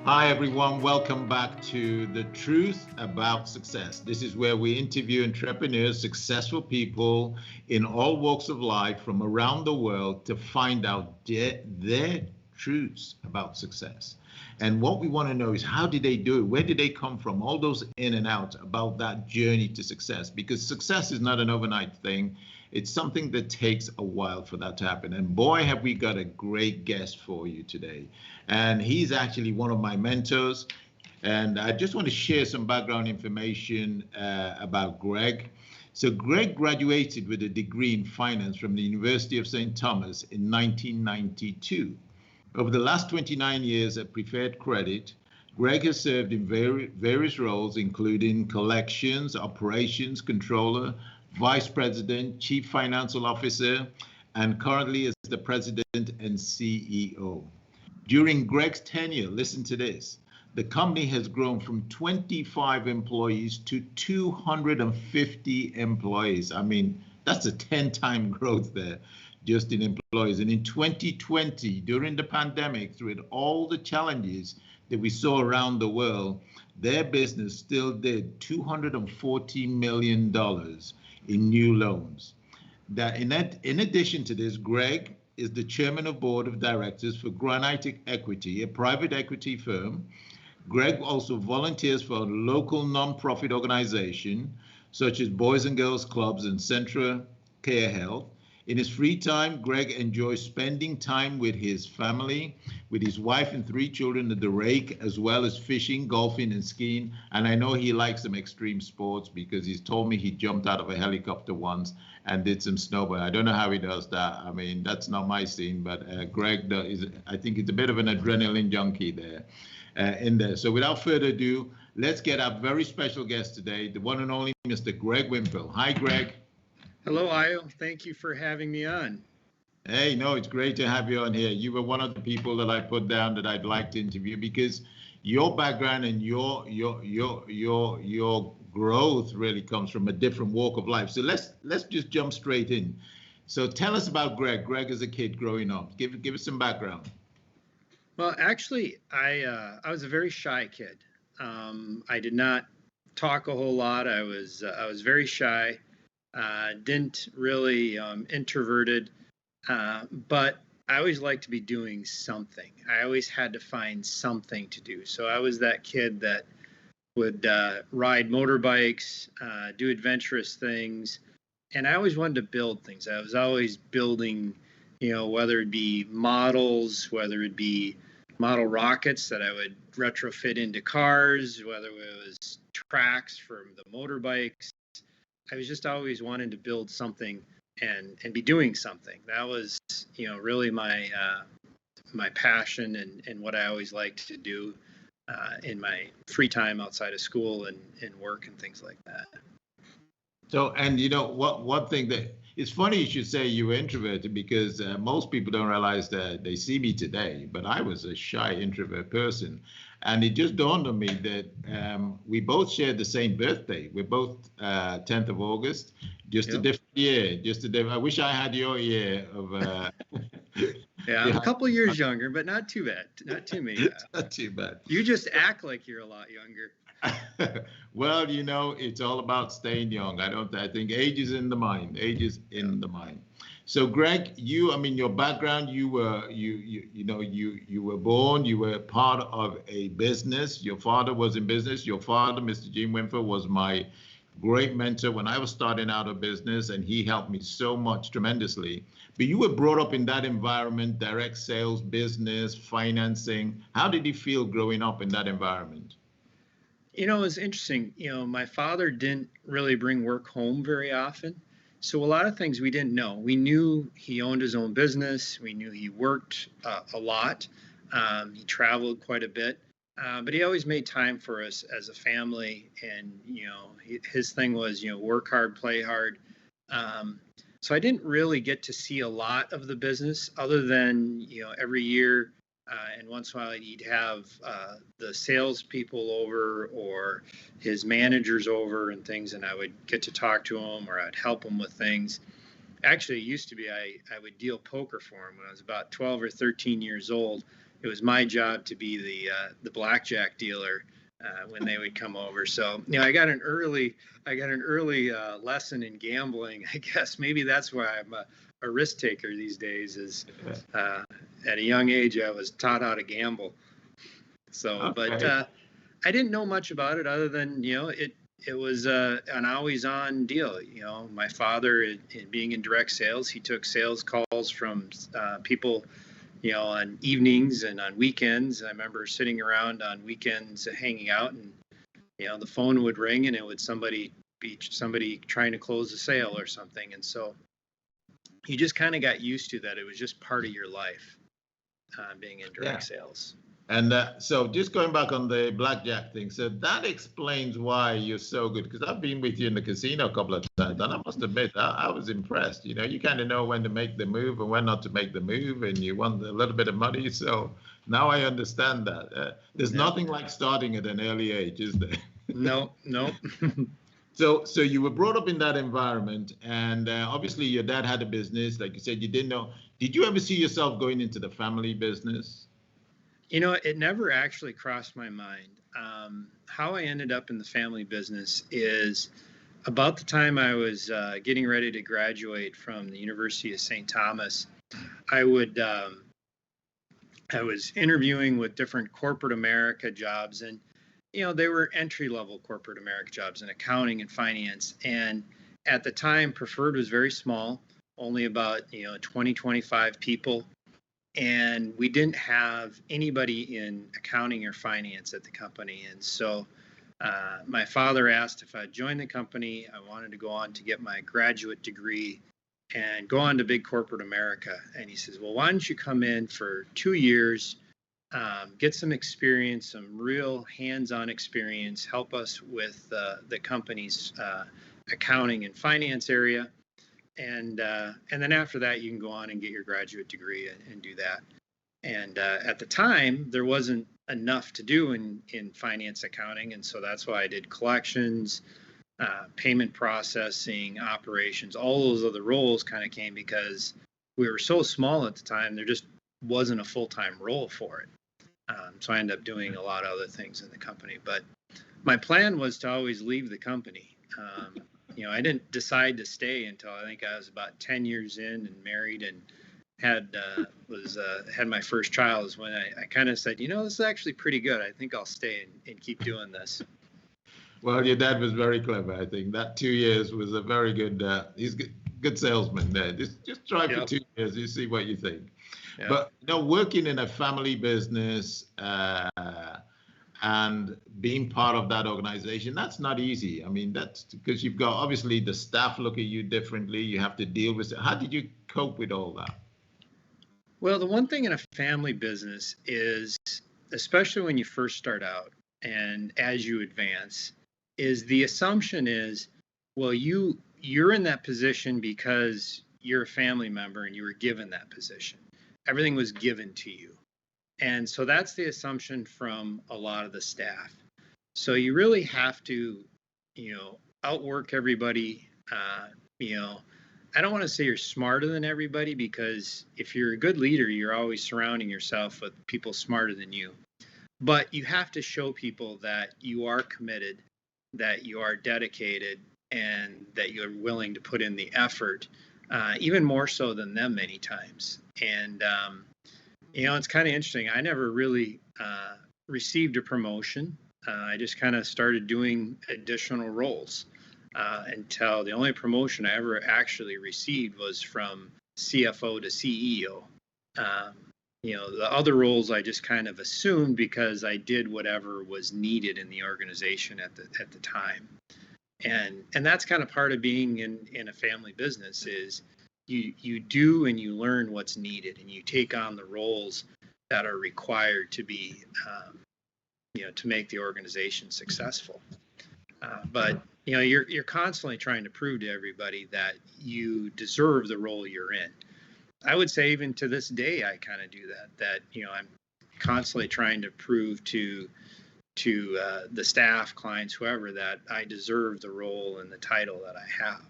Hi, everyone. Welcome back to The Truth About Success. This is where we interview entrepreneurs, successful people in all walks of life from around the world to find out their truths about success. And what we want to know is, how did they do it? Where did they come from? All those in and out about that journey to success, because success is not an overnight thing. It's something that takes a while for that to happen. And boy, have we got a great guest for you today. And he's actually one of my mentors. And I just want to share some background information about Greg. So Greg graduated with a degree in finance from the University of St. Thomas in 1992. Over the last 29 years at Preferred Credit, Greg has served in various roles, including collections, operations controller, vice president, chief financial officer, and currently is the president and CEO. During Greg's tenure, listen to this, the company has grown from 25 employees to 250 employees. I mean, that's a 10-time growth there just in employees. And in 2020, during the pandemic, through all the challenges that we saw around the world, their business still did $240 million in new loans. In addition to this, Greg is the chairman of board of directors for Granite Equity, a private equity firm. Greg also volunteers for a local nonprofit organization such as Boys and Girls Clubs and Central Care Health. In his free time, Greg enjoys spending time with his family, with his wife and 3 children at the rake, as well as fishing, golfing, and skiing. And I know he likes some extreme sports because he's told me he jumped out of a helicopter once and did some snowboarding. I don't know how he does that. I mean, that's not my scene, but Greg I think he's a bit of an adrenaline junkie there. In there. So without further ado, let's get our very special guest today, the one and only Mr. Greg Windfeldt. Hi, Greg. Hello, Io. Thank you for having me on. Hey, no, it's great to have you on here. You were one of the people that I put down that I'd like to interview because your background and your growth really comes from a different walk of life. So let's just jump straight in. So tell us about Greg. Greg as a kid growing up. Give us some background. Well, actually, I was a very shy kid. I did not talk a whole lot. I was very shy. Didn't really introverted, but I always liked to be doing something. I always had to find something to do. So I was that kid that would ride motorbikes, do adventurous things, and I always wanted to build things. I was always building, whether it be models, whether it be model rockets that I would retrofit into cars, whether it was tracks for the motorbikes. I was just always wanting to build something and be doing something. That was, really my passion and what I always liked to do in my free time outside of school and work and things like that. So, and one thing that it's funny you should say you were introverted because most people don't realize that they see me today, but I was a shy introvert person. And it just dawned on me that we both shared the same birthday. We're both 10th of August, just a different year. I wish I had your year of. Yeah, I'm a couple of years younger, but not too bad. Not too many. Not too bad. You just act like you're a lot younger. Well, it's all about staying young. I think age is in the mind. Age is in the mind. So, Greg, your background, you were born, you were part of a business. Your father was in business. Your father, Mr. Jim Windfeldt, was my great mentor when I was starting out a business, and he helped me so much, tremendously. But you were brought up in that environment, direct sales, business, financing. How did you feel growing up in that environment? It was interesting. My father didn't really bring work home very often. So a lot of things we didn't know. We knew he owned his own business. We knew he worked a lot. He traveled quite a bit. But he always made time for us as a family. And, his thing was, work hard, play hard. So I didn't really get to see a lot of the business other than, every year and once in a while he'd have the salespeople over or his managers over and things, and I would get to talk to him or I'd help him with things. Actually, it used to be I would deal poker for him when I was about 12 or 13 years old. It was my job to be the blackjack dealer when they would come over. So, I got an early lesson in gambling. I guess maybe that's why I'm a risk taker these days. Is at a young age I was taught how to gamble. So, Okay. but I didn't know much about it other than it was an always on deal. My father, in being in direct sales, he took sales calls from people, on evenings and on weekends. I remember sitting around on weekends hanging out, and the phone would ring and it would be somebody trying to close a sale or something. And so you just kind of got used to that. It was just part of your life, being in direct sales. And so just going back on the blackjack thing, so that explains why you're so good, because I've been with you in the casino a couple of times, and I must admit, I was impressed. You kind of know when to make the move and when not to make the move, and you want a little bit of money. So now I understand that. There's nothing like starting at an early age, is there? No. So you were brought up in that environment, and obviously your dad had a business. Like you said, you didn't know. Did you ever see yourself going into the family business? It never actually crossed my mind. How I ended up in the family business is about the time I was getting ready to graduate from the University of St. Thomas. I was interviewing with different corporate America jobs, and they were entry-level corporate America jobs in accounting and finance. And at the time, Preferred was very small, only about 20, 25 people. And we didn't have anybody in accounting or finance at the company. And so my father asked if I'd join the company. I wanted to go on to get my graduate degree and go on to big corporate America. And he says, well, why don't you come in for 2 years, get some experience, some real hands-on experience, help us with the company's accounting and finance area. And then after that, you can go on and get your graduate degree and do that. And at the time, there wasn't enough to do in finance accounting. And so that's why I did collections, payment processing, operations. All those other roles kind of came because we were so small at the time, there just wasn't a full-time role for it. So I ended up doing a lot of other things in the company. But my plan was to always leave the company. I didn't decide to stay until I think I was about 10 years in and married and had my first child. Is when I kind of said, this is actually pretty good. I think I'll stay and keep doing this. Well, your dad was very clever. I think that 2 years was a very good. He's good salesman there. Just try for 2 years. You see what you think. Yep. But working in a family business. And being part of that organization, that's not easy. I mean, that's because you've got obviously the staff look at you differently. You have to deal with it. How did you cope with all that? Well, the one thing in a family business is, especially when you first start out and as you advance, is the assumption is, well, you're in that position because you're a family member and you were given that position. Everything was given to you. And so that's the assumption from a lot of the staff. So you really have to, outwork everybody. I don't want to say you're smarter than everybody, because if you're a good leader, you're always surrounding yourself with people smarter than you. But you have to show people that you are committed, that you are dedicated, and that you're willing to put in the effort, even more so than them many times. And it's kind of interesting. I never really received a promotion. I just kind of started doing additional roles until the only promotion I ever actually received was from CFO to CEO. The other roles I just kind of assumed because I did whatever was needed in the organization at the time. And that's kind of part of being in a family business is you do and you learn what's needed, and you take on the roles that are required to be, to make the organization successful. But you're constantly trying to prove to everybody that you deserve the role you're in. I would say even to this day, I kind of do that I'm constantly trying to prove to the staff, clients, whoever, that I deserve the role and the title that I have.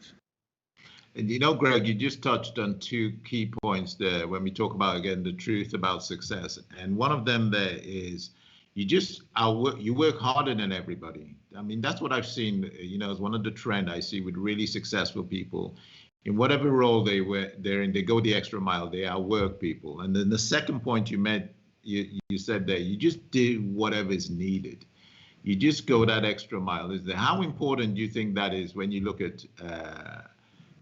And Greg, you just touched on two key points there when we talk about, again, the truth about success. And one of them there is you work harder than everybody. I mean, that's what I've seen, as one of the trend I see with really successful people. In whatever role they're in, they go the extra mile. They outwork people. And then the second point you said there, you just do whatever is needed. You just go that extra mile. How important do you think that is when you look at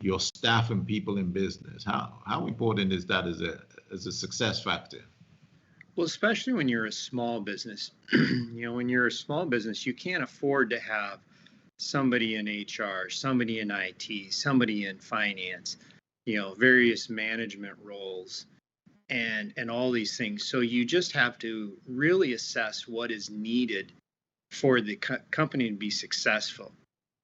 your staff and people in business? How important is that as a success factor? Well, especially when you're a small business. When you're a small business, you can't afford to have somebody in HR, somebody in IT, somebody in finance, various management roles, and all these things. So you just have to really assess what is needed for the company to be successful.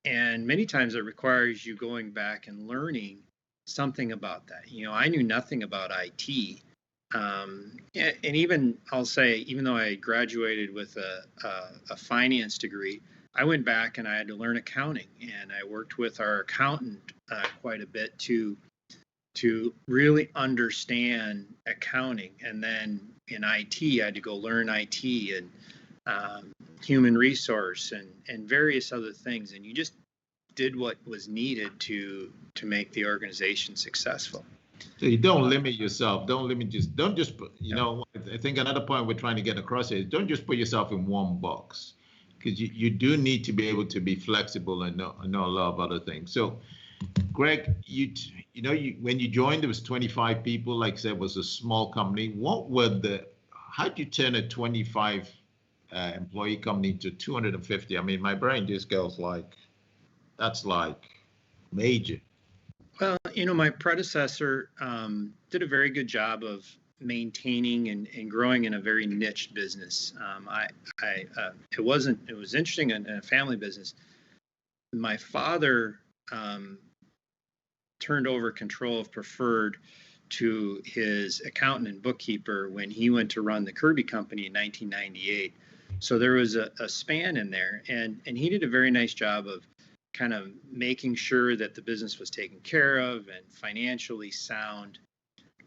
And many times it requires you going back and learning something about that. I knew nothing about IT. And even I'll say, even though I graduated with a finance degree, I went back and I had to learn accounting, and I worked with our accountant quite a bit to really understand accounting. And then in IT, I had to go learn IT and human resource and various other things. And you just did what was needed to make the organization successful. So you don't limit yourself. Don't just put, I think another point we're trying to get across here is don't just put yourself in one box, because you do need to be able to be flexible and know a lot of other things. So Greg, when you joined, there was 25 people, like I said, it was a small company. How did you turn a 25 employee company to 250? I mean, my brain just goes that's major. Well, my predecessor did a very good job of maintaining and growing in a very niche business. It was interesting in a family business. My father turned over control of Preferred to his accountant and bookkeeper when he went to run the Kirby Company in 1998. So there was a span in there, and he did a very nice job of kind of making sure that the business was taken care of and financially sound.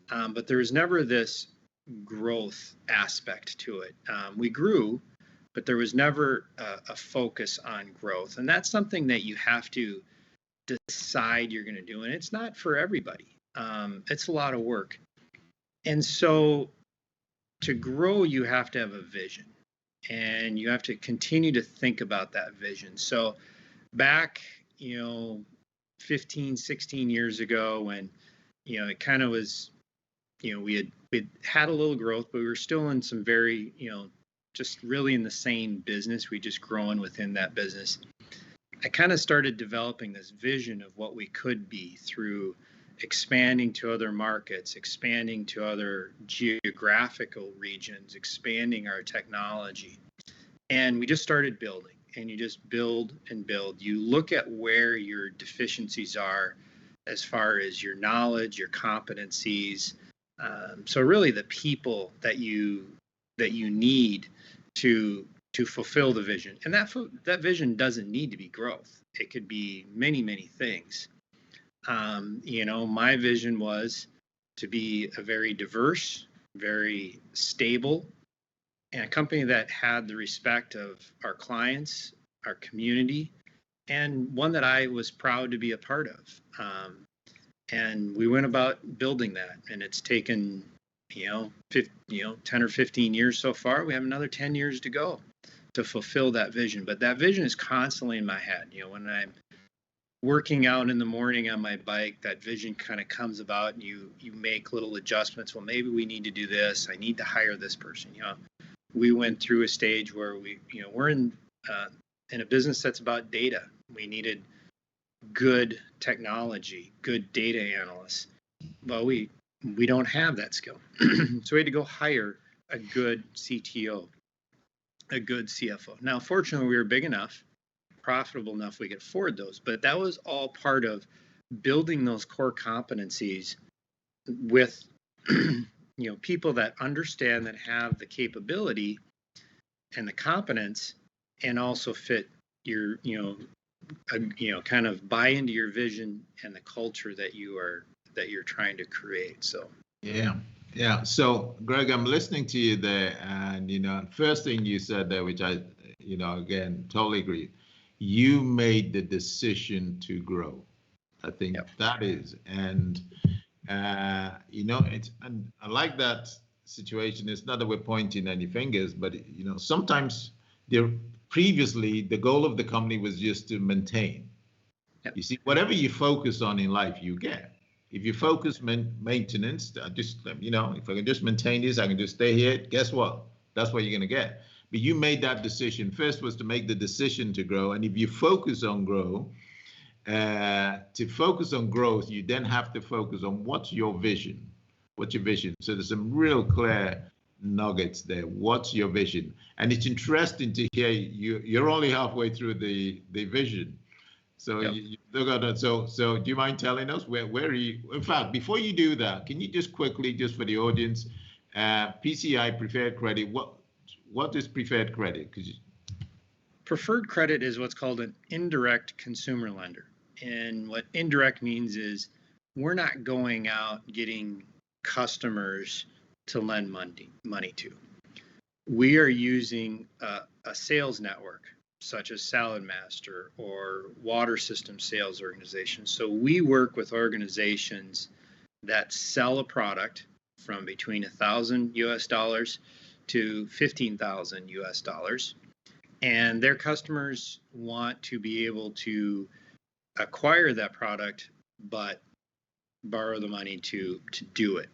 But there was never this growth aspect to it. We grew, but there was never a focus on growth. And that's something that you have to decide you're going to do. And it's not for everybody. It's a lot of work. And so to grow, you have to have a vision, and you have to continue to think about that vision. So back, 15, 16 years ago, when, it kind of was, we had a little growth, but we were still in some very, just really in the same business. We just growing within that business. I kind of started developing this vision of what we could be through expanding to other markets, expanding to other geographical regions, expanding our technology. And we just started building, and you just build and build. You look at where your deficiencies are as far as your knowledge, your competencies. So really the people that you need to fulfill the vision. And that vision doesn't need to be growth. It could be many, many things. My vision was to be a very diverse, very stable, and a company that had the respect of our clients, our community, and one that I was proud to be a part of. And we went about building that, and it's taken, 10 or 15 years so far. We have another 10 years to go to fulfill that vision. But that vision is constantly in my head. When I'm working out in the morning on my bike, that vision kind of comes about, and you make little adjustments. Well, maybe we need to do this. I need to hire this person. We went through a stage where we're in a business that's about data. We needed good technology, good data analysts. Well, we don't have that skill. So we had to go hire a good CTO, a good CFO. Now, fortunately, we were big enough, profitable enough, we could afford those. But that was all part of building those core competencies with people that understand, that have the capability and the competence, and also fit your kind of buy into your vision and the culture that you're trying to create. So yeah. So Greg, I'm listening to you there, and first thing you said there, which I again totally agree, you made the decision to grow. I think Yep. that is, and it's, and I like that situation. It's not that we're pointing any fingers, but sometimes previously the goal of the company was just to maintain. Yep. You see, whatever you focus on in life, you get. If you focus maintenance, just if I can just maintain this, I can just stay here. Guess what? That's what you're gonna get. But you made that decision. First was to make the decision to grow, and if you focus on grow, to focus on growth, you then have to focus on what's your vision. What's your vision? So there's some real clear nuggets there. What's your vision? And it's interesting to hear you're only halfway through the vision. So Yep. you look at that. So do you mind telling us where are you? In fact, before you do that, can you just quickly, just for the audience, PCI, preferred credit, what is preferred credit? Preferred credit is what's called an indirect consumer lender. And what indirect means is we're not going out getting customers to lend money to. We are using a sales network such as Salad Master or water system sales organizations. So we work with organizations that sell a product from between $1,000 to $15,000, and their customers want to be able to acquire that product, but borrow the money to do it.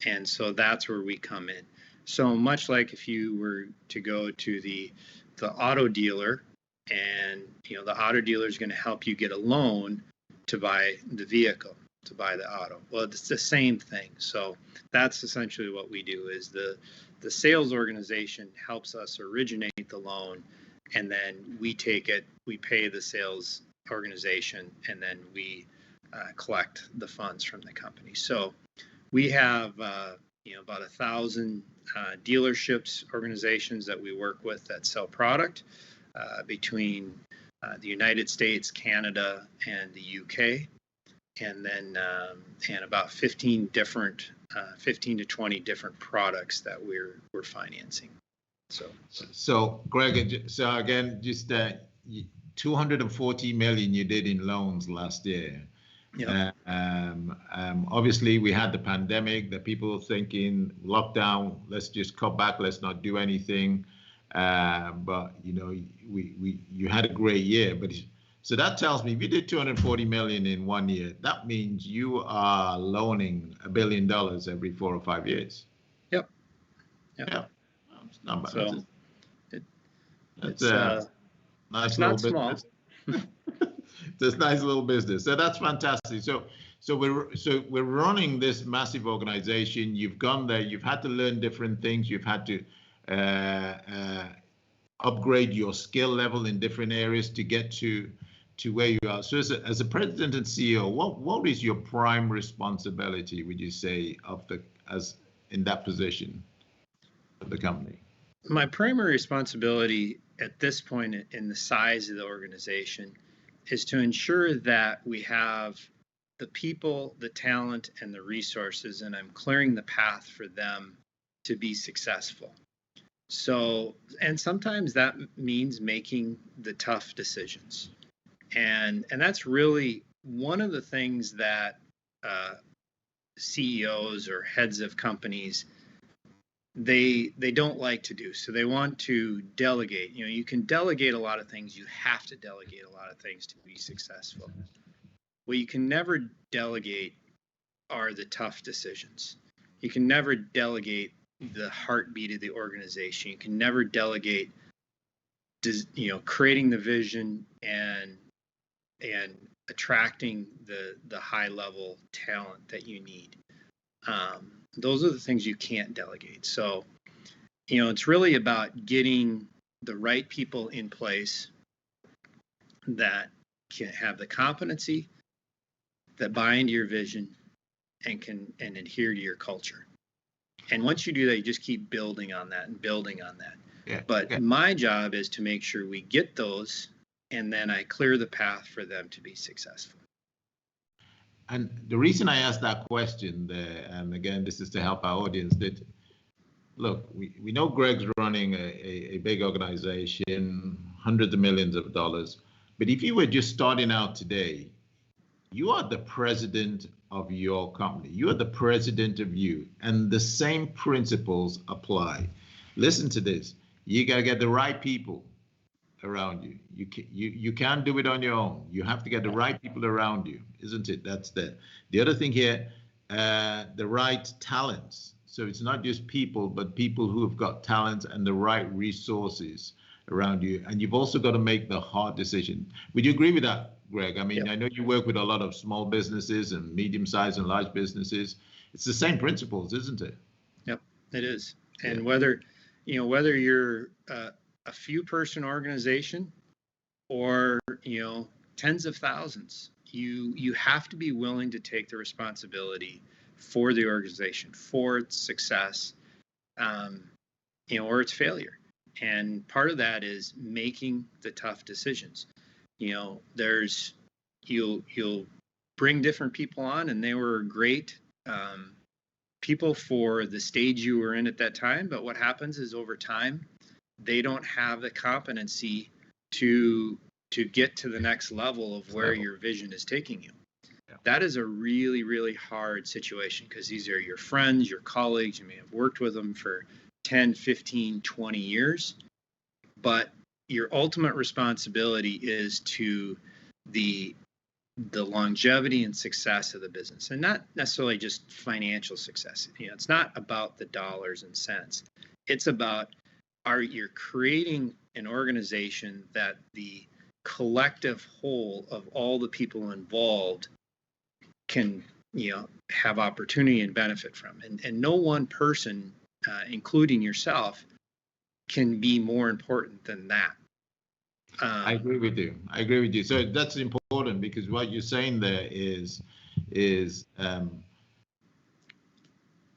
And so that's where we come in. So much like if you were to go to the auto dealer, and the auto dealer is going to help you get a loan to buy the vehicle, to buy the auto. Well, it's the same thing. So that's essentially what we do. Is the sales organization helps us originate the loan, and then we take it, we pay the sales organization, and then we collect the funds from the company. So we have about 1,000 dealerships, organizations that we work with that sell product between the United States, Canada, and the UK, and then and about 15 to 20 different products that we're financing. So Greg, so again, just 240 million you did in loans last year. Yep. Obviously, we had the pandemic, the people thinking lockdown, let's just cut back, let's not do anything. But you had a great year. So that tells me if you did 240 million in 1 year, that means you are loaning $1 billion every 4 or 5 years. Yep. Yeah. It's not bad. So it's nice it's not small. It's a nice little business. So that's fantastic. So we're running this massive organization. You've gone there. You've had to learn different things. You've had to upgrade your skill level in different areas to get to where you are. So as a president and CEO, what is your prime responsibility, would you say, in that position of the company? My primary responsibility at this point in the size of the organization is to ensure that we have the people, the talent, and the resources, and I'm clearing the path for them to be successful. So, and sometimes that means making the tough decisions. And that's really one of the things that CEOs or heads of companies, they don't like to do. So they want to delegate. You can delegate a lot of things. You have to delegate a lot of things to be successful. What you can never delegate are the tough decisions. You can never delegate the heartbeat of the organization. You can never delegate, creating the vision and attracting the high level talent that you need. Those are the things you can't delegate. So, it's really about getting the right people in place that can have the competency, that buy into your vision, and can adhere to your culture. And once you do that, you just keep building on that and building on that. Yeah. But my job is to make sure we get those and then I clear the path for them to be successful. And the reason I asked that question there, and again, this is to help our audience, that look, we know Greg's running a big organization, hundreds of millions of dollars. But if you were just starting out today, you are the president of your company. You are the president of you. And the same principles apply. Listen to this. You got to get the right people around you. You can't do it on your own. You have to get the right people around you, isn't it? That's the other thing here, the right talents. So it's not just people, but people who have got talents and the right resources around you. And you've also got to make the hard decision. Would you agree with that, Greg? I mean, Yep. I know you work with a lot of small businesses and medium-sized and large businesses. It's the same principles, isn't it? Yep, it is. And whether you're a few person organization or, tens of thousands, you have to be willing to take the responsibility for the organization, for its success, or its failure. And part of that is making the tough decisions. You'll bring different people on, and they were great people for the stage you were in at that time. But what happens is over time, they don't have the competency to get to the next level of where your vision is taking you. Yeah. That is a really, really hard situation because these are your friends, your colleagues. You may have worked with them for 10, 15, 20 years, but your ultimate responsibility is to the longevity and success of the business, and not necessarily just financial success. It's not about the dollars and cents. It's about you're creating an organization that the collective whole of all the people involved can have opportunity and benefit from, and no one person, including yourself, can be more important than that. I agree with you. So that's important because what you're saying there is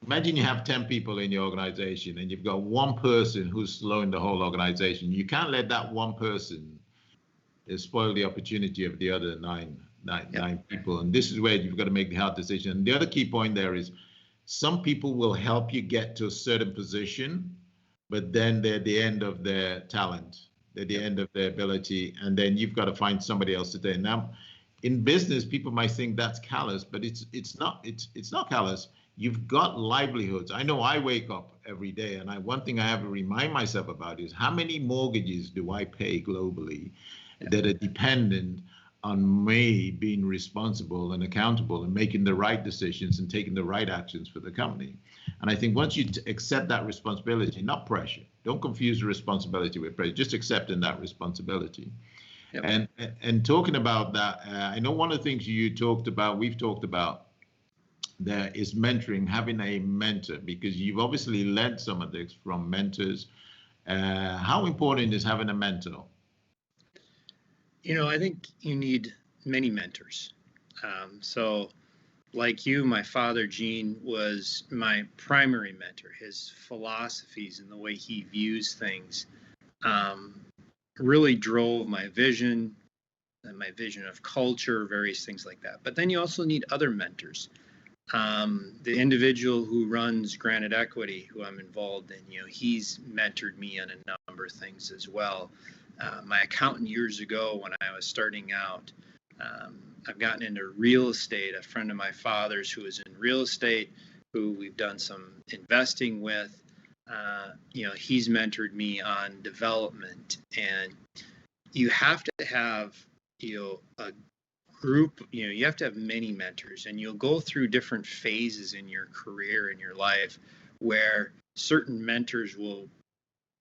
imagine you have 10 people in your organization and you've got one person who's slowing the whole organization. You can't let that one person spoil the opportunity of the other nine people. And this is where you've got to make the hard decision. And the other key point there is some people will help you get to a certain position, but then they're at the end of their talent. They're the end of their ability, and then you've got to find somebody else to do it. Now, in business, people might think that's callous, but it's not. It's not callous. You've got livelihoods. I know I wake up every day, and one thing I have to remind myself about is how many mortgages do I pay globally that are dependent on me being responsible and accountable and making the right decisions and taking the right actions for the company. And I think once you accept that responsibility, not pressure, don't confuse the responsibility with pressure, just accepting that responsibility. Yep. And talking about that, I know one of the things we've talked about there is mentoring, having a mentor, because you've obviously learned some of this from mentors. How important is having a mentor? I think you need many mentors. So like you, my father, Gene, was my primary mentor. His philosophies and the way he views things really drove my vision and my vision of culture, various things like that. But then you also need other mentors. The individual who runs Granite Equity, who I'm involved in, he's mentored me on a number of things as well. My accountant years ago, when I was starting out, I've gotten into real estate. A friend of my father's who is in real estate, who we've done some investing with, he's mentored me on development. And you have to have, a group, you have to have many mentors, and you'll go through different phases in your career, in your life, where certain mentors will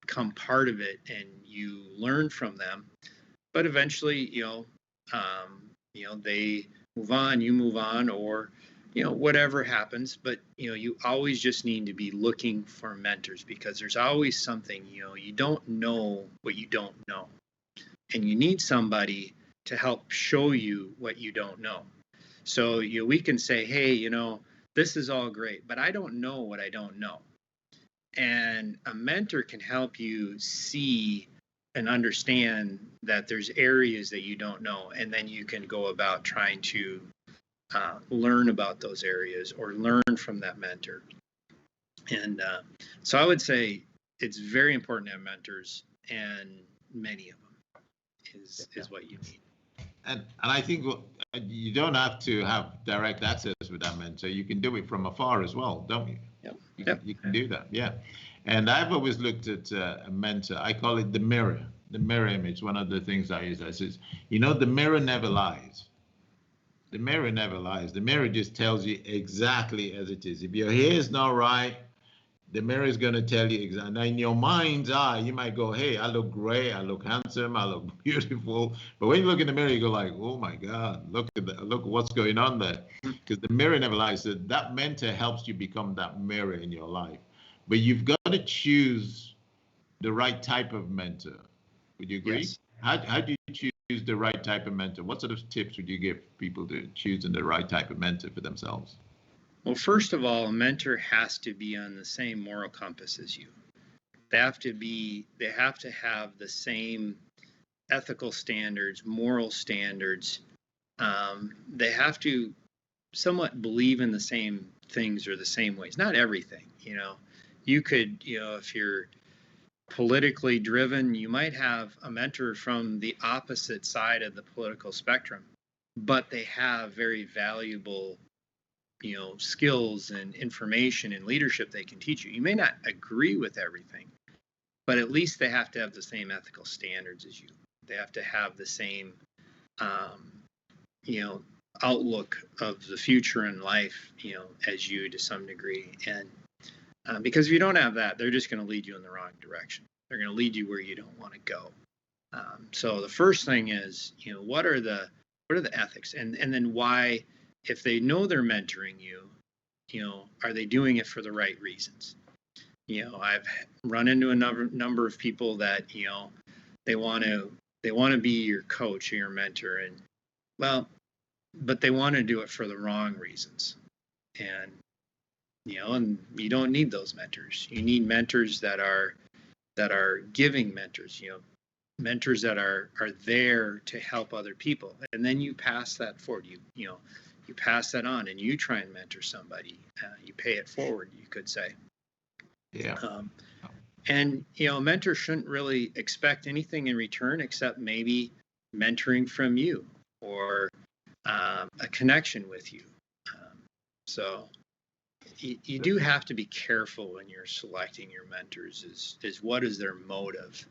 become part of it and you learn from them. But eventually, they move on, you move on, or, whatever happens. But, you always just need to be looking for mentors, because there's always something, you don't know what you don't know. And you need somebody to help show you what you don't know. So, we can say, hey, this is all great, but I don't know what I don't know. And a mentor can help you see and understand that there's areas that you don't know, and then you can go about trying to learn about those areas or learn from that mentor. And so I would say it's very important to have mentors, and many of them is what you need. And I think you don't have to have direct access with that mentor. You can do it from afar as well, don't you? Yep. You can do that, yeah. And I've always looked at a mentor. I call it the mirror image. One of the things I use, I says, the mirror never lies. The mirror never lies. The mirror just tells you exactly as it is. If your hair is not right, the mirror is going to tell you exactly. Now, in your mind's eye, you might go, hey, I look great, I look handsome, I look beautiful. But when you look in the mirror, you go like, oh my God, look at what's going on there. Because the mirror never lies. So that mentor helps you become that mirror in your life. But you've got to choose the right type of mentor. Would you agree? Yes. How do you choose the right type of mentor? What sort of tips would you give people to choosing the right type of mentor for themselves? Well, first of all, a mentor has to be on the same moral compass as you. They have to have the same ethical standards, moral standards. They have to somewhat believe in the same things or the same ways. Not everything, You could, if you're politically driven, you might have a mentor from the opposite side of the political spectrum, but they have very valuable skills and information and leadership they can teach you. You may not agree with everything, but at least they have to have the same ethical standards as you. They have to have the same, outlook of the future in life, as you to some degree. And because if you don't have that, they're just going to lead you in the wrong direction. They're going to lead you where you don't want to go. So the first thing is, what are the ethics, and then why? If they know they're mentoring you, are they doing it for the right reasons? I've run into a number of people that, they want to be your coach or your mentor, but they want to do it for the wrong reasons. And, and you don't need those mentors. You need mentors that are giving mentors, mentors that are there to help other people. And then you pass that forward. You pass that on, and you try and mentor somebody. You pay it forward, you could say. Yeah. And a mentor shouldn't really expect anything in return except maybe mentoring from you or a connection with you. So you do have to be careful when you're selecting your mentors. Is what is their motive?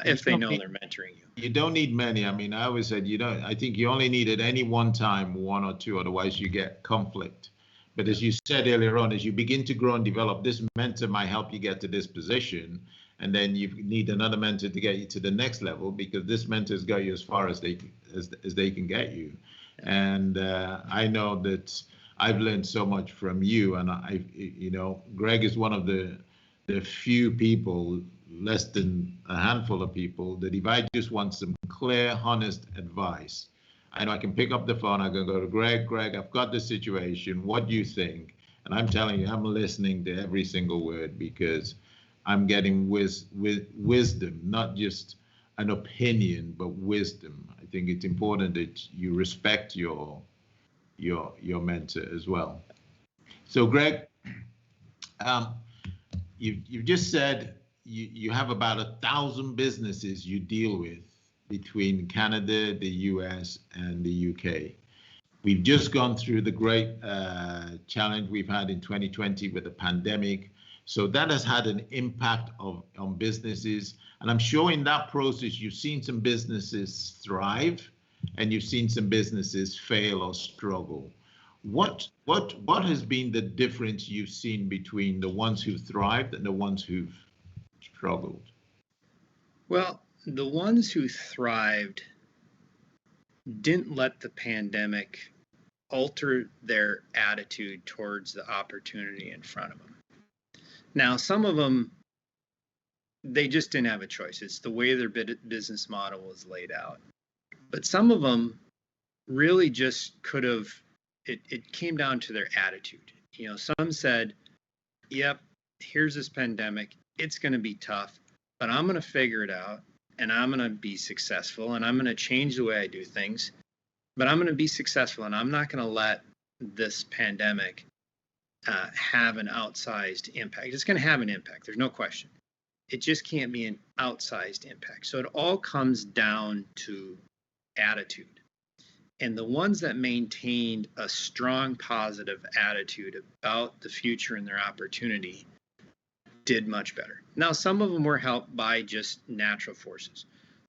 If they know they're mentoring you. You don't need many. I mean, I always said I think you only need at any one time one or two, otherwise you get conflict. But as you said earlier on, as you begin to grow and develop, this mentor might help you get to this position, and then you need another mentor to get you to the next level, because this mentor's got you as far as they can get you. And I know that I've learned so much from you, and Greg is one of the few people, less than a handful of people, that if I just want some clear, honest advice, I know I can pick up the phone, I can go to Greg, I've got this situation, what do you think? And I'm telling you, I'm listening to every single word, because I'm getting wisdom, not just an opinion, but wisdom. I think it's important that you respect your mentor as well. So Greg, you've just said you have about 1,000 businesses you deal with between Canada, the US, and the UK. We've just gone through the great challenge we've had in 2020 with the pandemic. So that has had an impact on businesses. And I'm sure in that process, you've seen some businesses thrive and you've seen some businesses fail or struggle. What has been the difference you've seen between the ones who've thrived and the ones who've struggled? Well, the ones who thrived didn't let the pandemic alter their attitude towards the opportunity in front of them. Now, some of them, they just didn't have a choice. It's the way their business model was laid out. But some of them really just could have, it came down to their attitude. Some said, yep, here's this pandemic. It's going to be tough, but I'm going to figure it out. and I'm going to be successful, and I'm going to change the way I do things, but I'm going to be successful, and I'm not going to let this pandemic have an outsized impact. It's going to have an impact. There's no question. It just can't be an outsized impact. So it all comes down to attitude. And the ones that maintained a strong positive attitude about the future and their opportunity did much better. Now, some of them were helped by just natural forces.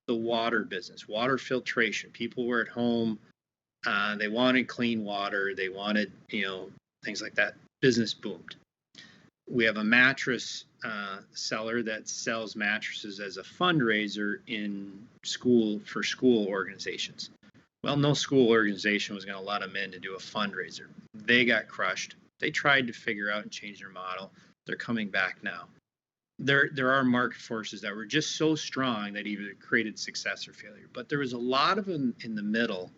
The water business, water filtration. People were at home. They wanted clean water. They wanted, things like that. Business boomed. We have a mattress seller that sells mattresses as a fundraiser for school organizations. Well, no school organization was going to let them in to do a fundraiser. They got crushed. They tried to figure out and change their model. They're coming back now. There are market forces that were just so strong that either created success or failure. But there was a lot of them in the middle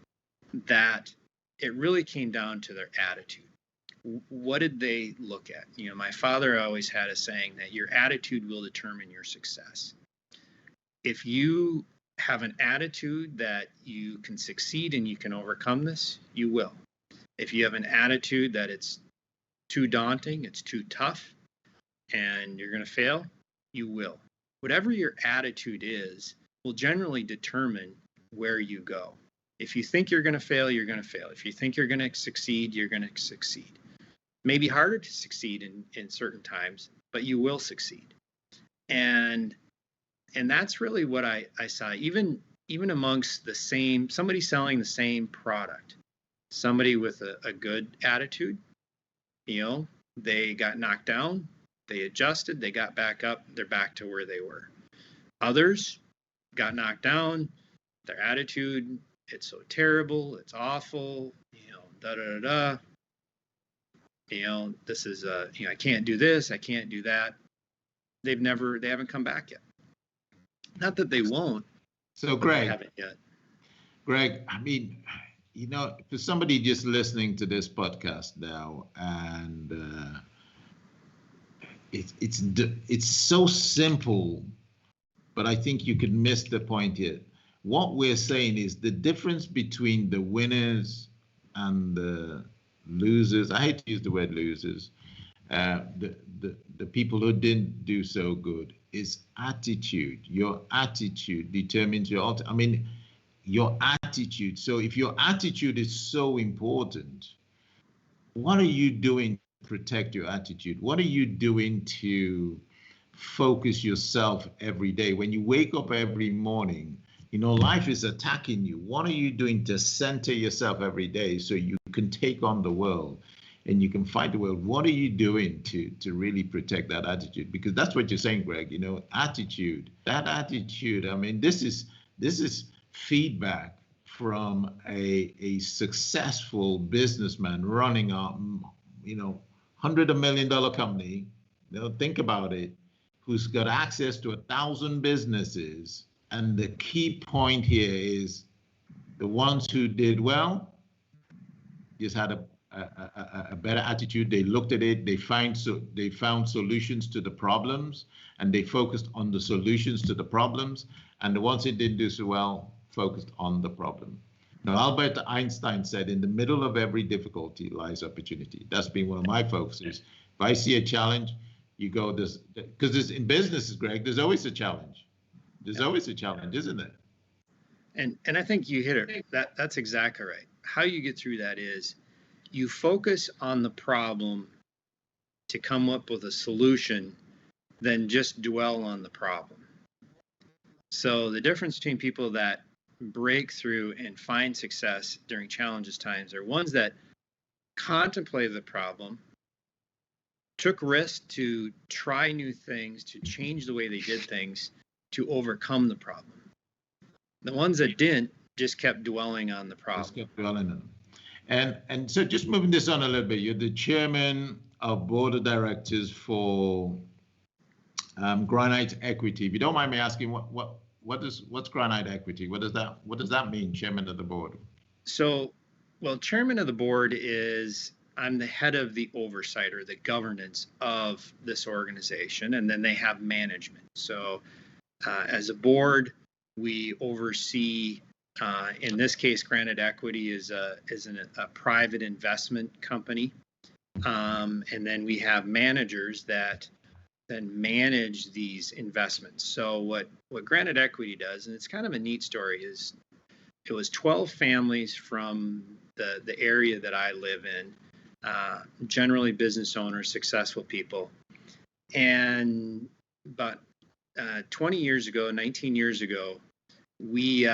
that it really came down to their attitude. What did they look at? My father always had a saying that your attitude will determine your success. If you have an attitude that you can succeed and you can overcome this, you will. If you have an attitude that it's too daunting, it's too tough, and you're going to fail, you will. Whatever your attitude is will generally determine where you go. If you think you're going to fail, you're going to fail. If you think you're going to succeed, you're going to succeed. Maybe harder to succeed in certain times, but you will succeed. And that's really what I saw, even amongst somebody selling the same product, somebody with a good attitude, they got knocked down, they adjusted, they got back up, they're back to where they were. Others got knocked down, their attitude, it's so terrible, it's awful, this is I can't do this, I can't do that. They haven't come back yet. Not that they won't. So Greg, they haven't yet. Greg, I mean, for somebody just listening to this podcast now, and it's so simple, but I think you could miss the point here. What we're saying is the difference between the winners and the losers. I hate to use the word losers. The people who didn't do so good is attitude. Your attitude determines your attitude. So if your attitude is so important, what are you doing to protect your attitude? What are you doing to focus yourself every day? When you wake up every morning, life is attacking you. What are you doing to center yourself every day so you can take on the world and you can fight the world? What are you doing to really protect that attitude? Because that's what you're saying, Greg, attitude, that attitude. I mean, this is feedback from a successful businessman running a, $100 million company. Think about it, who's got access to 1,000 businesses. And the key point here is the ones who did well just had a better attitude. They looked at it, they found solutions to the problems, and they focused on the solutions to the problems. And the ones who didn't do so well focused on the problem. Now, Albert Einstein said, in the middle of every difficulty lies opportunity. That's been one of my focuses. If I see a challenge, you go this, because in businesses, Greg, there's always a challenge. There's always a challenge, isn't it? And I think you hit it. That's exactly right. How you get through that is you focus on the problem to come up with a solution, then just dwell on the problem. So the difference between people that break through and find success during challenges times are ones that contemplated the problem, took risks to try new things, to change the way they did things, to overcome the problem. The ones that didn't just kept dwelling on the problem. Just kept dwelling on them. And so just moving this on a little bit, you're the chairman of board of directors for Granite Equity. If you don't mind me asking, what's Granite Equity? What does that mean, chairman of the board? So, chairman of the board is I'm the head of the oversight or the governance of this organization, and then they have management. So as a board, We oversee, in this case, Granite Equity is a private investment company. And then we have managers that then manage these investments. So what Granite Equity does, and it's kind of a neat story, is it was 12 families from the area that I live in, generally business owners, successful people. And about 20 years ago, 19 years ago, we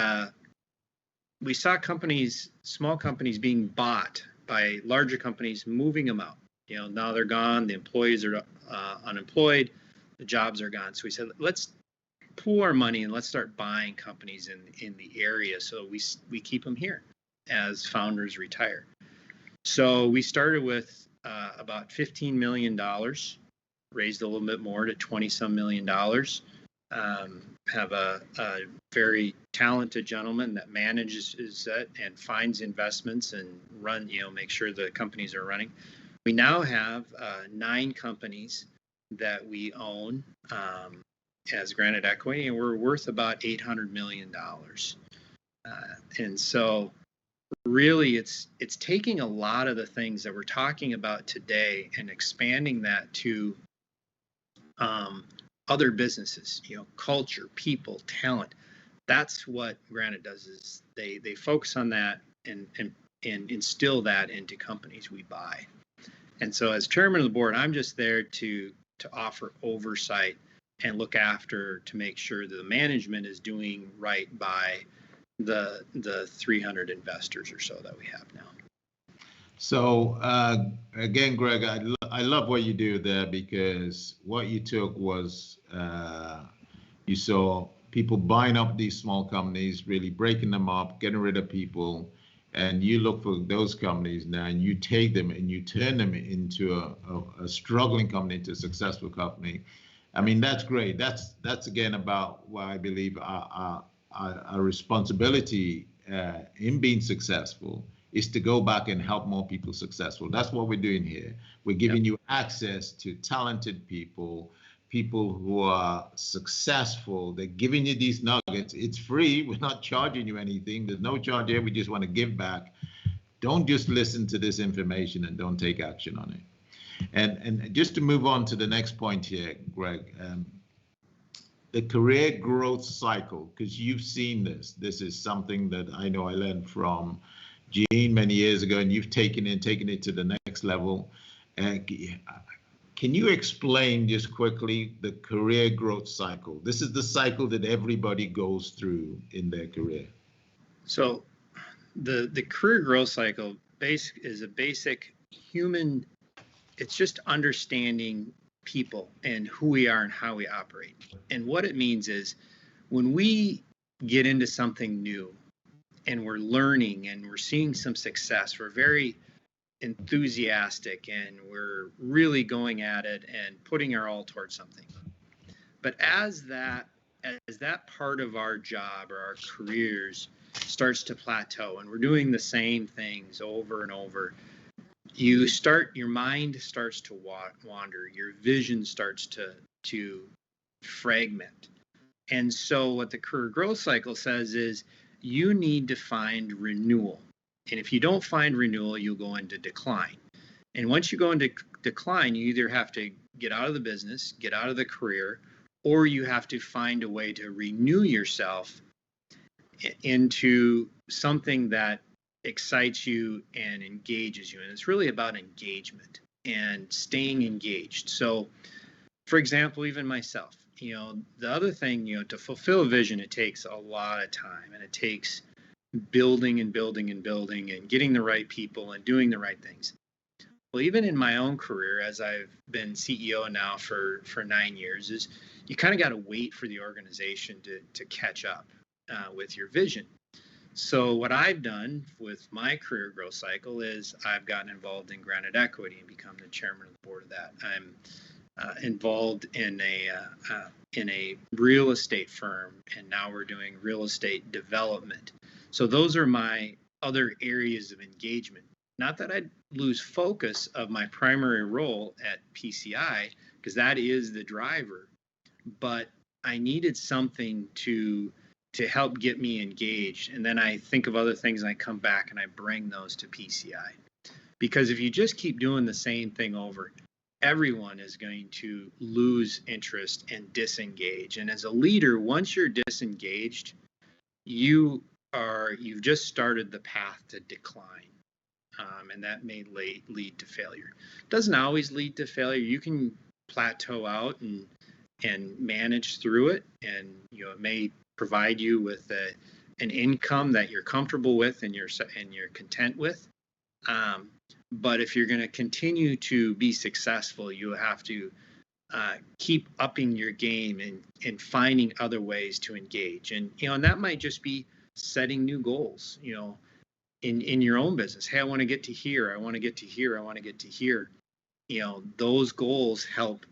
saw companies, small companies, being bought by larger companies, moving them out. Now they're gone. The employees are unemployed. The jobs are gone. So we said, let's pool our money and let's start buying companies in the area so we keep them here as founders retire. So we started with about $15 million, raised a little bit more to 20-some million dollars. Have a very talented gentleman that manages that and finds investments and make sure the companies are running. We now have 9 companies that we own as Granite Equity, and we're worth about $800 million. And so really it's taking a lot of the things that we're talking about today and expanding that to other businesses, culture, people, talent. That's what Granite does, is they focus on that and instill that into companies we buy. And so as chairman of the board, I'm just there to offer oversight and look after, to make sure that the management is doing right by the 300 investors or so that we have now. So again, Greg, I love what you do there, because what you took was you saw people buying up these small companies, really breaking them up, getting rid of people, and you look for those companies now and you take them and you turn them into a struggling company to a successful company. I mean, that's great. That's again about what I believe our responsibility in being successful is to go back and help more people successful. That's what we're doing here. We're giving you access to talented people who are successful. They're giving you these nuggets. It's free. We're not charging you anything. There's no charge here. We just want to give back. Don't just listen to this information and don't take action on it. And just to move on to the next point here, Greg, the career growth cycle, because you've seen this. This is something that I know I learned from Gene many years ago, and you've taken it to the next level. Can you explain just quickly the career growth cycle? This is the cycle that everybody goes through in their career. So the career growth cycle is a basic human, it's just understanding people and who we are and how we operate. And what it means is when we get into something new and we're learning and we're seeing some success, we're very enthusiastic and we're really going at it and putting our all towards something. But as that part of our job or our careers starts to plateau and we're doing the same things over and over, your mind starts to wander, your vision starts to fragment. And so what the career growth cycle says is you need to find renewal. And if you don't find renewal, you'll go into decline. And once you go into decline, you either have to get out of the business, get out of the career, or you have to find a way to renew yourself into something that excites you and engages you. And it's really about engagement and staying engaged. So, for example, even myself, the other thing, to fulfill a vision, it takes a lot of time, and it takes building and building and building and getting the right people and doing the right things. Well, even in my own career, as I've been CEO now for 9 years, is you kind of got to wait for the organization to catch up with your vision. So what I've done with my career growth cycle is I've gotten involved in Granite Equity and become the chairman of the board of that. I'm involved in a real estate firm, and now we're doing real estate development. So those are my other areas of engagement. Not that I'd lose focus of my primary role at PCI, because that is the driver, but I needed something to to help get me engaged. And then I think of other things and I come back and I bring those to PCI. Because if you just keep doing the same thing over, everyone is going to lose interest and disengage. And as a leader, once you're disengaged, you've just started the path to decline. And that may lead to failure. It doesn't always lead to failure. You can plateau out and manage through it, and it may provide you with an income that you're comfortable with and you're content with. But if you're going to continue to be successful, you have to keep upping your game and finding other ways to engage. And and that might just be setting new goals. In your own business. Hey, I want to get to here. I want to get to here. I want to get to here. Those goals help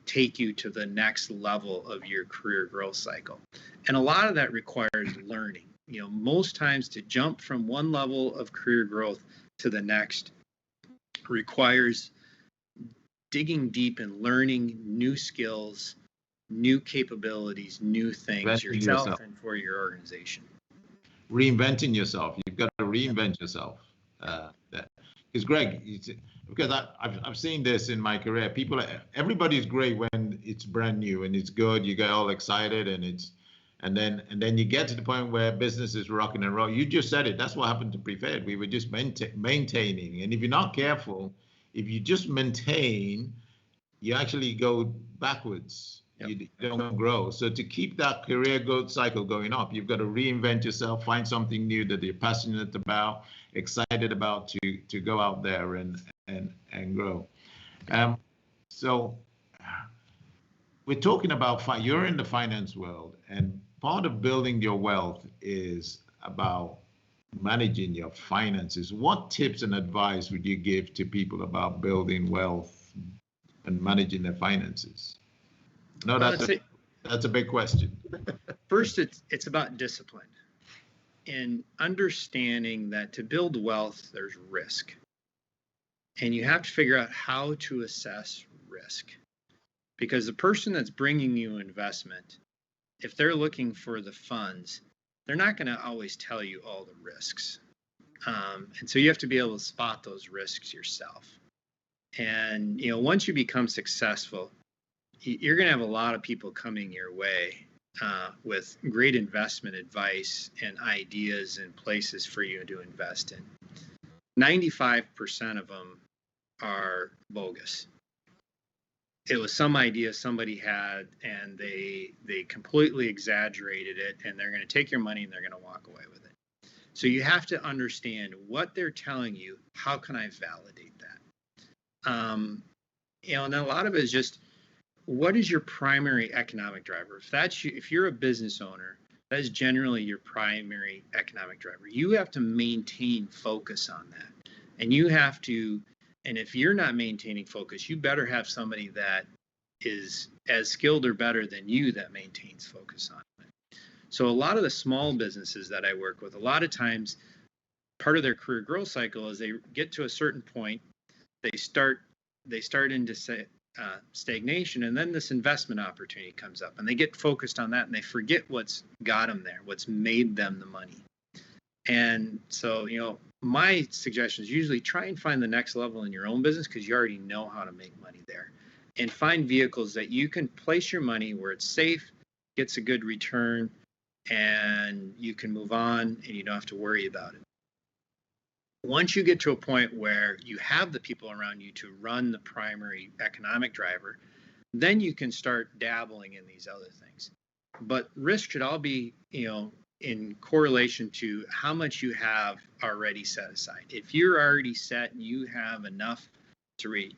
take you to the next level of your career growth cycle. And a lot of that requires learning. Most times to jump from one level of career growth to the next requires digging deep and learning new skills, new capabilities, new things yourself and for your organization. Reinventing yourself. You've got to reinvent yourself. Because Greg, because I've seen this in my career. Everybody's great when it's brand new and it's good. You get all excited and then you get to the point where business is rocking and rolling. You just said it. That's what happened to Preferred. We were just maintaining. And if you're not careful, if you just maintain, you actually go backwards. Yep. You don't grow. So to keep that career growth cycle going up, you've got to reinvent yourself, find something new that you're passionate about, excited about to go out there and grow. So we're talking about you're in the finance world, and part of building your wealth is about managing your finances. What tips and advice would you give to people about building wealth and managing their finances? No, that's a big question. First, it's about discipline and understanding that to build wealth, there's risk. And you have to figure out how to assess risk. Because the person that's bringing you investment, if they're looking for the funds, they're not going to always tell you all the risks. And so you have to be able to spot those risks yourself. And, once you become successful, you're going to have a lot of people coming your way with great investment advice and ideas and places for you to invest in. 95% of them are bogus. It was some idea somebody had, and they completely exaggerated it, and they're going to take your money and they're going to walk away with it. So you have to understand what they're telling you. How can I validate that? And a lot of it is just, what is your primary economic driver? If you're a business owner, that is generally your primary economic driver. You have to maintain focus on that. And if you're not maintaining focus, you better have somebody that is as skilled or better than you that maintains focus on it. So a lot of the small businesses that I work with, a lot of times part of their career growth cycle is they get to a certain point, they start into stagnation, and then this investment opportunity comes up and they get focused on that and they forget what's got them there, what's made them the money. And so, my suggestion is usually try and find the next level in your own business, because you already know how to make money there, and find vehicles that you can place your money where it's safe, gets a good return, and you can move on and you don't have to worry about it. Once you get to a point where you have the people around you to run the primary economic driver, then you can start dabbling in these other things. But risk should all be, in correlation to how much you have already set aside. If you're already set and you have enough to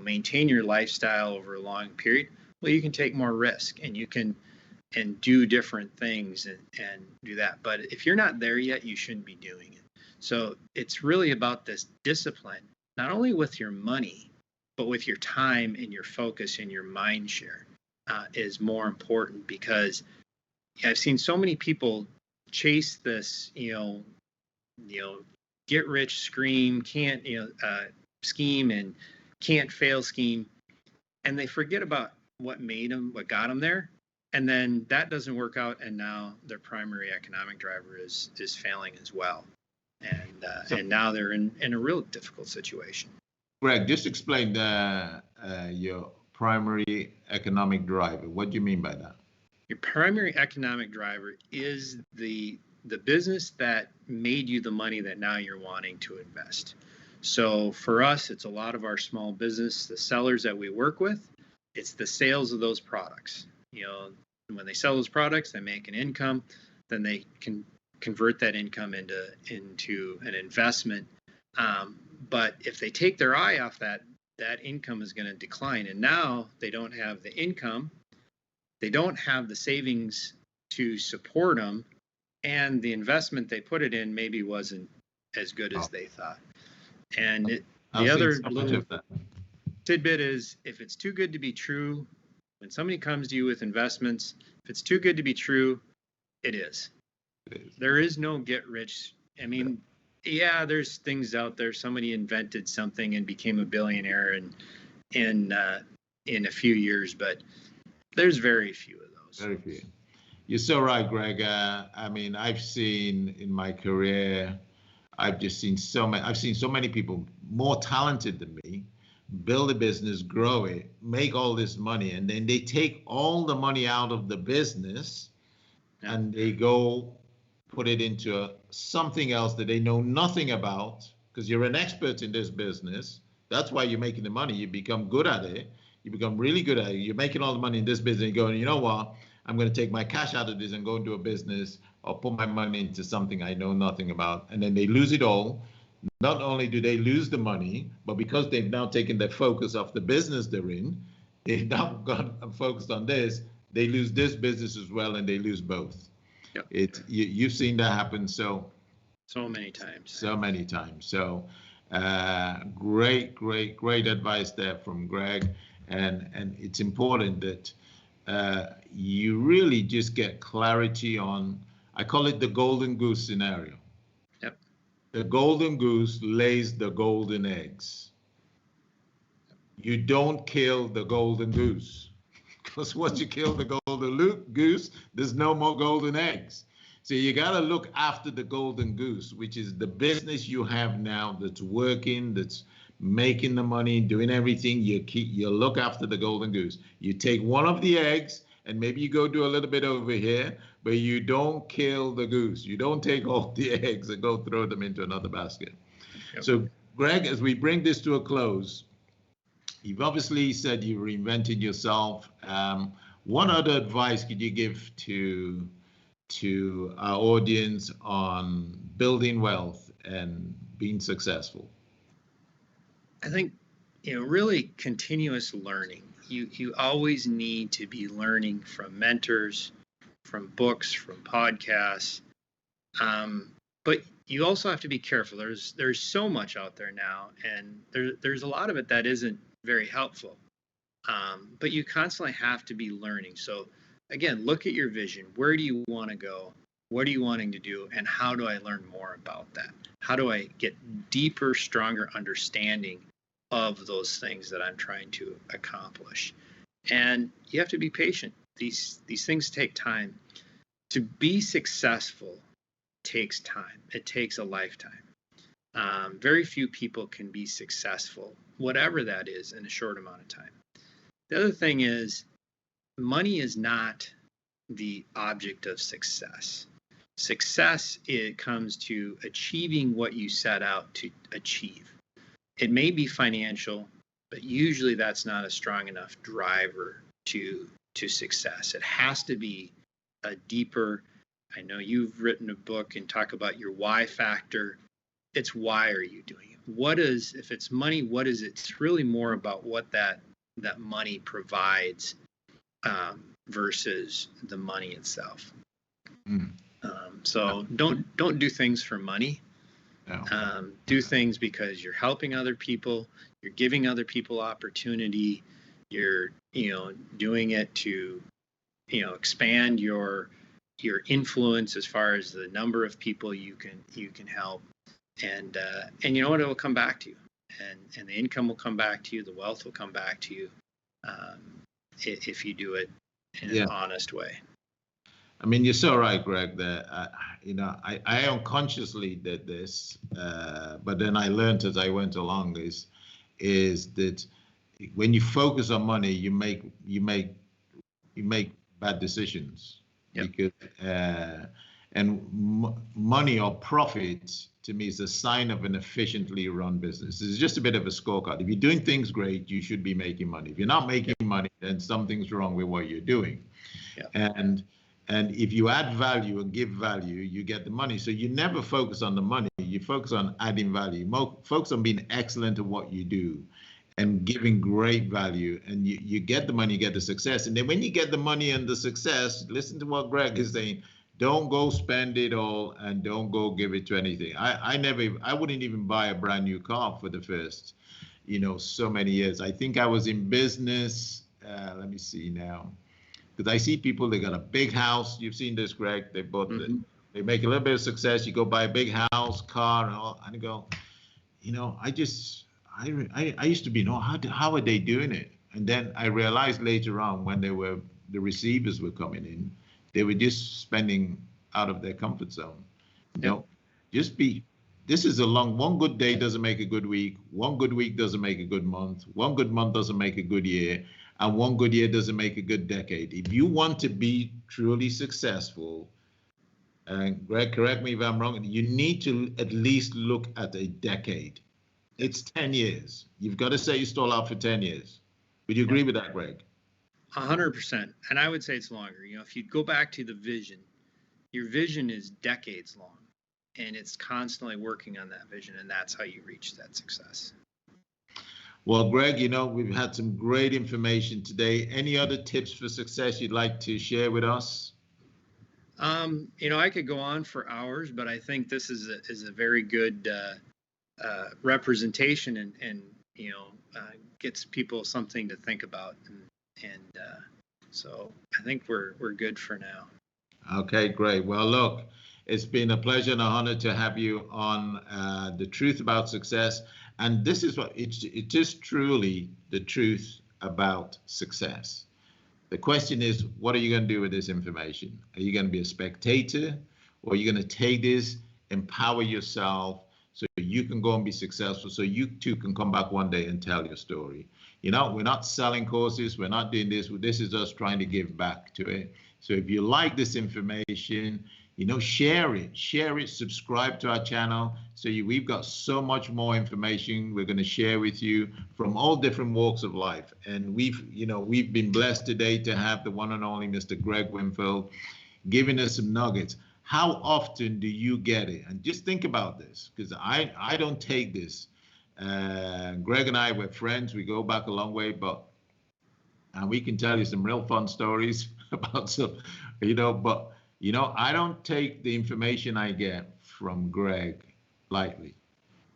maintain your lifestyle over a long period, well, you can take more risk and you can do different things and do that. But if you're not there yet, you shouldn't be doing it. So it's really about this discipline, not only with your money, but with your time and your focus and your mind share is more important, because I've seen so many people chase this, get rich scheme and can't fail scheme, and they forget about what got them there, And then that doesn't work out, and now their primary economic driver is failing as well, and now they're in a real difficult situation. Greg, just explain your primary economic driver. What do you mean by that? Your primary economic driver is the business that made you the money that now you're wanting to invest. So for us, it's a lot of our small business, the sellers that we work with. It's the sales of those products. When they sell those products, they make an income, then they can convert that income into an investment. But if they take their eye off that income is going to decline. And now they don't have the income, they don't have the savings to support them, and the investment they put it in maybe wasn't as good as they thought. And the other little tidbit is, if it's too good to be true, when somebody comes to you with investments, if it's too good to be true, it is. There is no get rich. I mean, yeah, there's things out there. Somebody invented something and became a billionaire in a few years, but there's very few of those. Very few. You're so right, Greg. I mean, I've seen in my career, I've seen so many people more talented than me build a business, grow it, make all this money, and then they take all the money out of the business and they go put it into something else that they know nothing about, because you're an expert in this business. That's why you're making the money. You become good at it. You become really good at it. You're making all the money in this business. You're going, you know what? I'm going to take my cash out of this and go into a business or put my money into something I know nothing about. And then they lose it all. Not only do they lose the money, but because they've now taken their focus off the business they're in, they've now got focused on this, they lose this business as well, and they lose both. Yep. You've seen that happen so many times. So many times. So great advice there from Greg. And it's important that you really just get clarity on, I call it the golden goose scenario. Yep. The golden goose lays the golden eggs. You don't kill the golden goose, because once you kill the golden goose, there's no more golden eggs. So you got to look after the golden goose, which is the business you have now that's working, that's making the money, doing everything. You look after the golden goose. You take one of the eggs and maybe you go do a little bit over here, but you don't kill the goose. You don't take all the eggs and go throw them into another basket. Yep. So Greg, as we bring this to a close, you've obviously said you reinvented yourself. What other advice could you give to our audience on building wealth and being successful? I think, really continuous learning. You always need to be learning from mentors, from books, from podcasts. But you also have to be careful. There's so much out there now, and there's a lot of it that isn't very helpful. But you constantly have to be learning. So again, look at your vision. Where do you want to go? What are you wanting to do? And how do I learn more about that? How do I get deeper, stronger understanding of those things that I'm trying to accomplish? And you have to be patient. These things take time. To be successful takes time. It takes a lifetime. Very few people can be successful, whatever that is, in a short amount of time. The other thing is, money is not the object of success. Success, it comes to achieving what you set out to achieve. It may be financial, but usually that's not a strong enough driver to success. It has to be a deeper, I know you've written a book and talk about your why factor. It's why are you doing it? If it's money, what is it? It's really more about what that money provides versus the money itself. So don't do things for money. No. Do things because you're helping other people, you're giving other people opportunity, you're doing it to expand your influence as far as the number of people you can help, and you know what, it will come back to you, and the income will come back to you, the wealth will come back to you if you do it in an honest way. I mean, you're so right, Greg, that, I unconsciously did this, but then I learned as I went along is that when you focus on money, you make bad decisions. Yep. Because money or profit to me is a sign of an efficiently run business. It's just a bit of a scorecard. If you're doing things great, you should be making money. If you're not making money, then something's wrong with what you're doing. Yep. And if you add value and give value, you get the money. So you never focus on the money. You focus on adding value. Focus on being excellent at what you do and giving great value. And you get the money, you get the success. And then when you get the money and the success, listen to what Greg is saying. Don't go spend it all and don't go give it to anything. I wouldn't even buy a brand new car for the first, so many years. I think I was in business. Let me see now. Because I see people, they got a big house. You've seen this, Greg. They bought they make a little bit of success. You go buy a big house, car, and all. And I go, I used to be, how are they doing it? And then I realized later on when the receivers were coming in, they were just spending out of their comfort zone. This is one good day doesn't make a good week. One good week doesn't make a good month. One good month doesn't make a good year. And one good year doesn't make a good decade. If you want to be truly successful, and Greg, correct me if I'm wrong, you need to at least look at a decade. It's 10 years. You've got to set your stall out for 10 years. Would you agree with that, Greg? 100%. And I would say it's longer. If you go back to the vision, your vision is decades long, and it's constantly working on that vision, and that's how you reach that success. Well, Greg, we've had some great information today. Any other tips for success you'd like to share with us? I could go on for hours, but I think this is a very good representation and gets people something to think about. And so I think we're good for now. Okay, great. Well, look, it's been a pleasure and an honor to have you on The Truth About Success. And this is it is truly the truth about success. The question is, what are you going to do with this information? Are you going to be a spectator, or are you going to take this, empower yourself so you can go and be successful, so you too can come back one day and tell your story? We're not selling courses. We're not doing this. This is us trying to give back to it. So if you like this information, share it, subscribe to our channel. So we've got so much more information we're going to share with you from all different walks of life. And we've been blessed today to have the one and only Mr. Greg Windfeldt giving us some nuggets. How often do you get it? And just think about this, because I don't take this. Greg and I were friends. We go back a long way, and we can tell you some real fun stories about some, but I don't take the information I get from Greg lightly.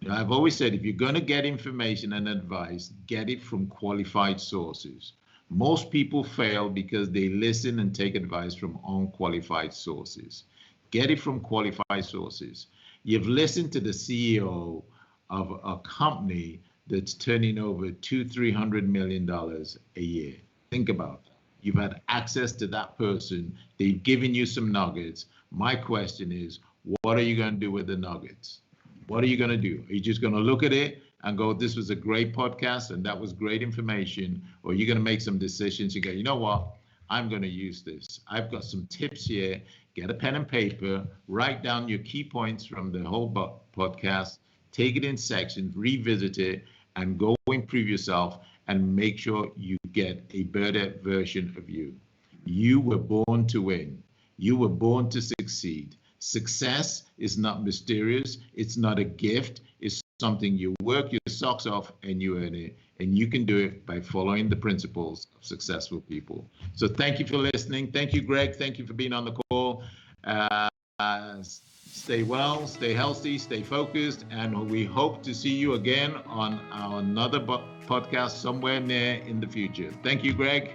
I've always said, if you're going to get information and advice, get it from qualified sources. Most people fail because they listen and take advice from unqualified sources. Get it from qualified sources. You've listened to the CEO of a company that's turning over $200-300 million a year. Think about that. You've had access to that person. They've given you some nuggets. My question is, what are you going to do with the nuggets? What are you going to do? Are you just going to look at it and go, this was a great podcast and that was great information? Or are you going to make some decisions? You go, you know what? I'm going to use this. I've got some tips here. Get a pen and paper, write down your key points from the whole podcast, take it in sections, revisit it, and go improve yourself and make sure you get a better version of you. You were born to win. You were born to succeed. Success is not mysterious. It's not a gift. It's something you work your socks off and you earn it. And you can do it by following the principles of successful people. So thank you for listening. Thank you, Greg. Thank you for being on the call. Stay well, stay healthy, stay focused, and we hope to see you again on another podcast somewhere near in the future. Thank you, Greg.